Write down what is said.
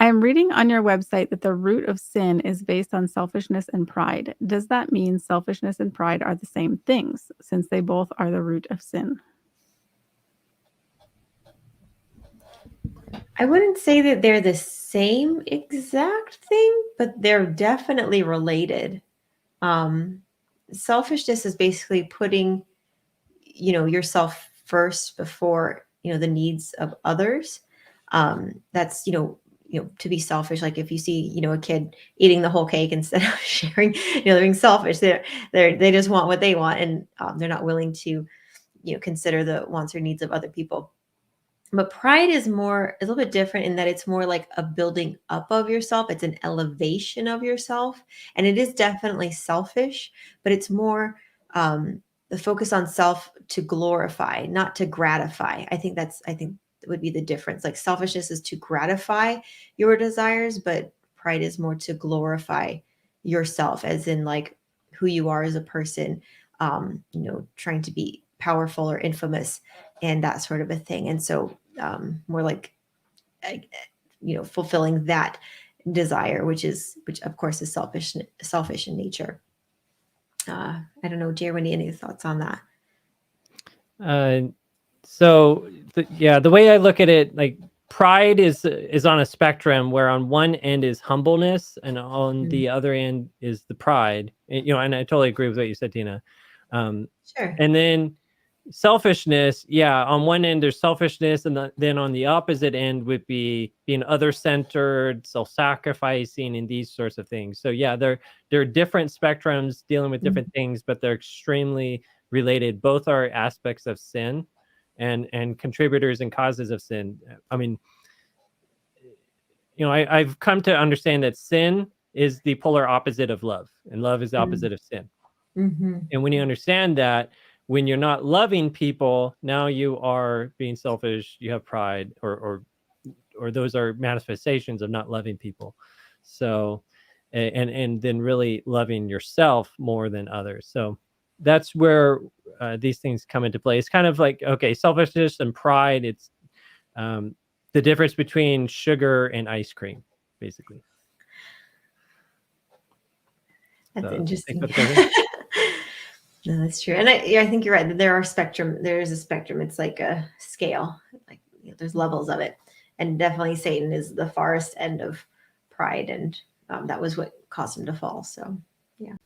I am reading on your website that the root of sin is based on selfishness and pride. Does that mean selfishness and pride are the same things, since they both are the root of sin? I wouldn't say that they're the same exact thing, but they're definitely related. Selfishness is basically putting, yourself first before, the needs of others. That's, to be selfish. Like if you see, a kid eating the whole cake instead of sharing, they're being selfish. They just want what they want, and they're not willing to, consider the wants or needs of other people. But pride is a little bit different in that it's more like a building up of yourself. It's an elevation of yourself. And it is definitely selfish, but it's more the focus on self to glorify, not to gratify. I think that would be the difference. Like selfishness is to gratify your desires, but pride is more to glorify yourself, as in like who you are as a person, trying to be powerful or infamous and that sort of a thing. And so more like, fulfilling that desire, which of course is selfish in nature. I don't know, Jeremy, any thoughts on that? The way I look at it, like pride is on a spectrum where on one end is humbleness and on the other end is the pride. And I totally agree with what you said, Tina. Sure. And then selfishness, on one end there's selfishness, and then on the opposite end would be being other-centered, self-sacrificing, and these sorts of things. So there are different spectrums dealing with different things, but they're extremely related. Both are aspects of sin and contributors and causes of sin. I mean, I've come to understand that sin is the polar opposite of love, and love is the opposite of sin. And when you understand that, when you're not loving people, now you are being selfish, you have pride, or those are manifestations of not loving people. So, and then really loving yourself more than others. So that's where these things come into play. It's kind of like, okay, selfishness and pride, it's the difference between sugar and ice cream, basically. That's interesting. No, that's true. And I think you're right. There is a spectrum. It's like a scale, like there's levels of it. And definitely Satan is the farthest end of pride. And that was what caused him to fall. So, yeah.